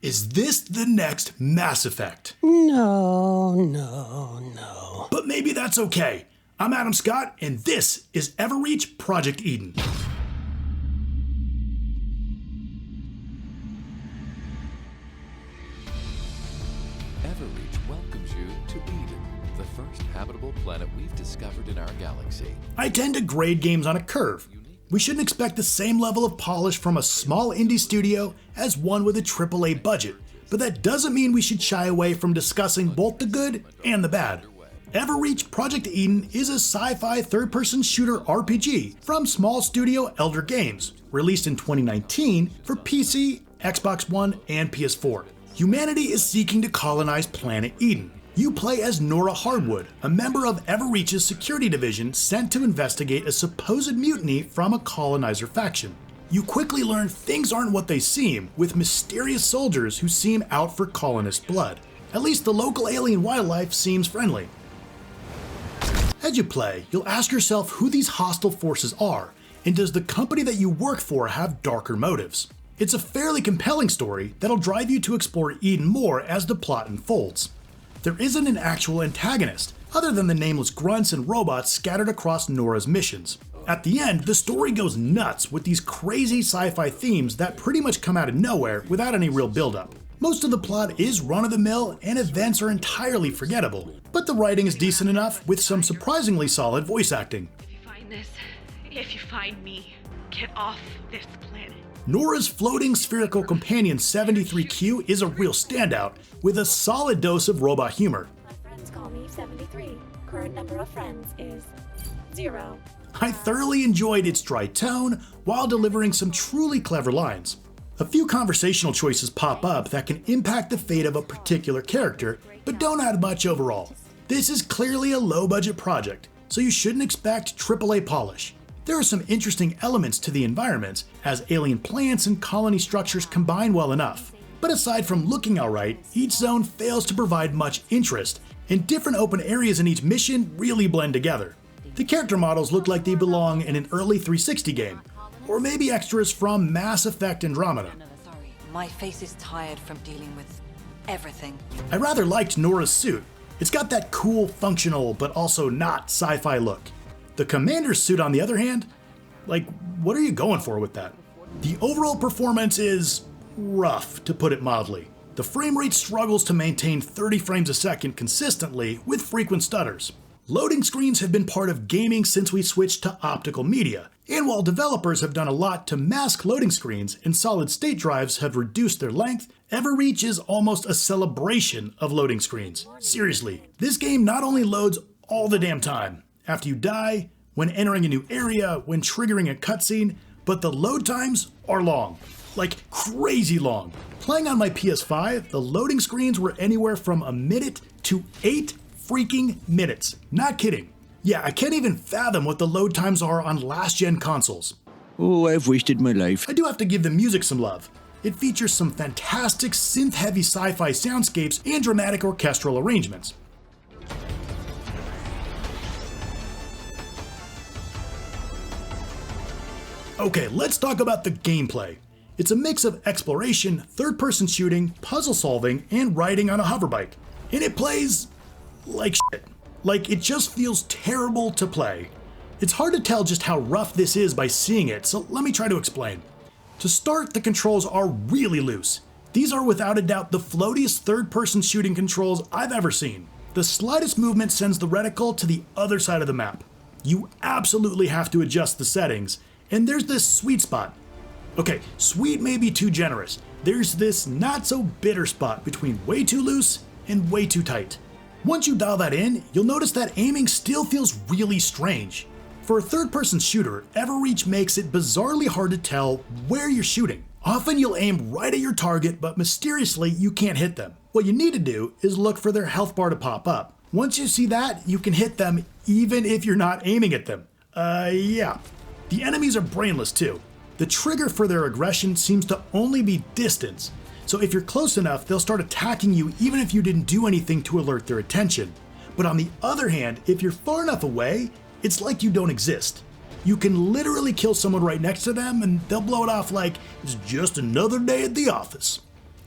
Is this the next Mass Effect? No. But maybe that's okay. I'm Adam Scott, and this is Everreach Project Eden. Everreach welcomes you to Eden, the first habitable planet we've discovered in our galaxy. I tend to grade games on a curve. We shouldn't expect the same level of polish from a small indie studio as one with a AAA budget, but that doesn't mean we should shy away from discussing both the good and the bad. Everreach Project Eden is a sci-fi third-person shooter RPG from small studio Elder Games, released in 2019 for PC, Xbox One, and PS4. Humanity is seeking to colonize planet Eden. You play as Nora Harwood, a member of Everreach's security division sent to investigate a supposed mutiny from a colonizer faction. You quickly learn things aren't what they seem, with mysterious soldiers who seem out for colonist blood. At least the local alien wildlife seems friendly. As you play, you'll ask yourself who these hostile forces are, and does the company that you work for have darker motives? It's a fairly compelling story that'll drive you to explore Eden more as the plot unfolds. There isn't an actual antagonist, other than the nameless grunts and robots scattered across Nora's missions. At the end, the story goes nuts with these crazy sci-fi themes that pretty much come out of nowhere without any real build-up. Most of the plot is run-of-the-mill and events are entirely forgettable, but the writing is decent enough with some surprisingly solid voice acting. If you find this, if you find me, get off this planet. Nora's floating spherical companion 73Q is a real standout, with a solid dose of robot humor. My friends call me 73. Current number of friends is 0. I thoroughly enjoyed its dry tone while delivering some truly clever lines. A few conversational choices pop up that can impact the fate of a particular character, but don't add much overall. This is clearly a low-budget project, so you shouldn't expect AAA polish. There are some interesting elements to the environments, as alien plants and colony structures combine well enough. But aside from looking alright, each zone fails to provide much interest, and different open areas in each mission really blend together. The character models look like they belong in an early 360 game, or maybe extras from Mass Effect Andromeda. Sorry, my face is tired from dealing with everything. I rather liked Nora's suit. It's got that cool, functional, but also not sci-fi look. The commander's suit, on the other hand, what are you going for with that? The overall performance is rough, to put it mildly. The frame rate struggles to maintain 30 frames a second consistently with frequent stutters. Loading screens have been part of gaming since we switched to optical media, and while developers have done a lot to mask loading screens and solid-state drives have reduced their length, Everreach is almost a celebration of loading screens. Seriously, this game not only loads all the damn time, after you die, when entering a new area, when triggering a cutscene, but the load times are long. Like crazy long. Playing on my PS5, the loading screens were anywhere from a minute to 8 freaking minutes. Not kidding. Yeah, I can't even fathom what the load times are on last-gen consoles. Oh, I've wasted my life. I do have to give the music some love. It features some fantastic synth-heavy sci-fi soundscapes and dramatic orchestral arrangements. Okay, let's talk about the gameplay. It's a mix of exploration, third-person shooting, puzzle solving, and riding on a hoverbike. And it plays like shit. Like, it just feels terrible to play. It's hard to tell just how rough this is by seeing it, so let me try to explain. To start, the controls are really loose. These are without a doubt the floatiest third-person shooting controls I've ever seen. The slightest movement sends the reticle to the other side of the map. You absolutely have to adjust the settings, and there's this sweet spot. Okay, sweet may be too generous. There's this not-so-bitter spot between way too loose and way too tight. Once you dial that in, you'll notice that aiming still feels really strange. For a third-person shooter, Everreach makes it bizarrely hard to tell where you're shooting. Often you'll aim right at your target, but mysteriously you can't hit them. What you need to do is look for their health bar to pop up. Once you see that, you can hit them even if you're not aiming at them. Yeah. The enemies are brainless too. The trigger for their aggression seems to only be distance, so if you're close enough, they'll start attacking you even if you didn't do anything to alert their attention. But on the other hand, if you're far enough away, it's like you don't exist. You can literally kill someone right next to them and they'll blow it off like it's just another day at the office.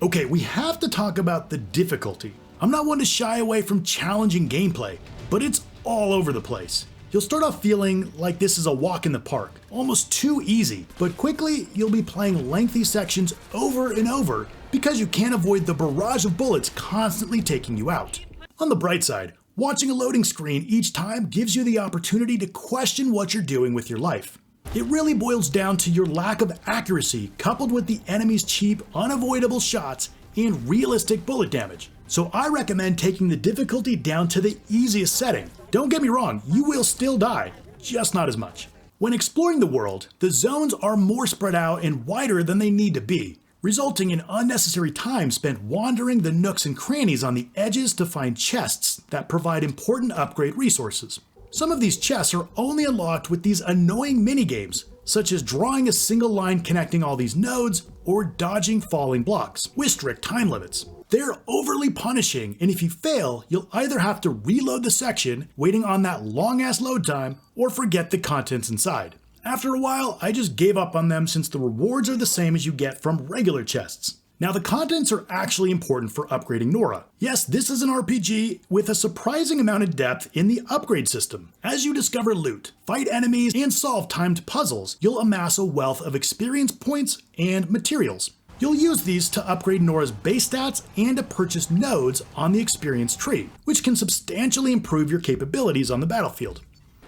Okay, we have to talk about the difficulty. I'm not one to shy away from challenging gameplay, but it's all over the place. You'll start off feeling like this is a walk in the park, almost too easy, but quickly you'll be playing lengthy sections over and over because you can't avoid the barrage of bullets constantly taking you out. On the bright side, watching a loading screen each time gives you the opportunity to question what you're doing with your life. It really boils down to your lack of accuracy coupled with the enemy's cheap, unavoidable shots and realistic bullet damage. So I recommend taking the difficulty down to the easiest setting. Don't get me wrong, you will still die, just not as much. When exploring the world, the zones are more spread out and wider than they need to be, resulting in unnecessary time spent wandering the nooks and crannies on the edges to find chests that provide important upgrade resources. Some of these chests are only unlocked with these annoying minigames, such as drawing a single line connecting all these nodes or dodging falling blocks with strict time limits. They're overly punishing, and if you fail, you'll either have to reload the section, waiting on that long-ass load time, or forget the contents inside. After a while, I just gave up on them since the rewards are the same as you get from regular chests. Now, the contents are actually important for upgrading Nora. Yes, this is an RPG with a surprising amount of depth in the upgrade system. As you discover loot, fight enemies, and solve timed puzzles, you'll amass a wealth of experience points and materials. You'll use these to upgrade Nora's base stats and to purchase nodes on the experience tree, which can substantially improve your capabilities on the battlefield.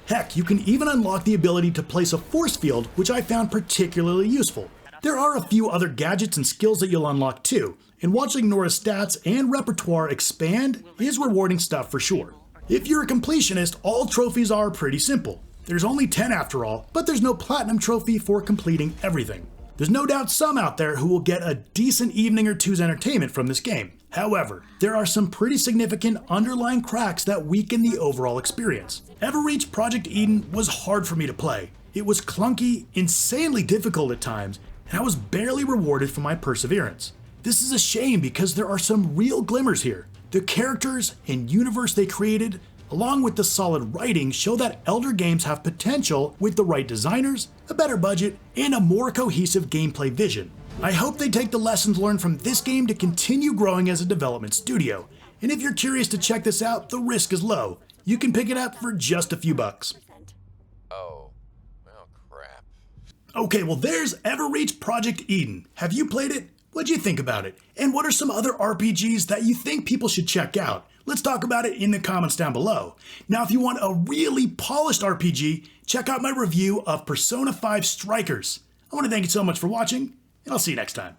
Heck, you can even unlock the ability to place a force field, which I found particularly useful. There are a few other gadgets and skills that you'll unlock too, and watching Nora's stats and repertoire expand is rewarding stuff for sure. If you're a completionist, all trophies are pretty simple. There's only 10 after all, but there's no platinum trophy for completing everything. There's no doubt some out there who will get a decent evening or two's entertainment from this game. However, there are some pretty significant underlying cracks that weaken the overall experience. Everreach Project Eden was hard for me to play. It was clunky, insanely difficult at times, and I was barely rewarded for my perseverance. This is a shame because there are some real glimmers here. The characters and universe they created, along with the solid writing, show that Elder games have potential with the right designers, a better budget, and a more cohesive gameplay vision. I hope they take the lessons learned from this game to continue growing as a development studio. And if you're curious to check this out, the risk is low. You can pick it up for just a few bucks. Oh, well, crap. Okay, well there's Everreach Project Eden. Have you played it? What'd you think about it? And what are some other RPGs that you think people should check out? Let's talk about it in the comments down below. Now, if you want a really polished RPG, check out my review of Persona 5 Strikers. I want to thank you so much for watching, and I'll see you next time.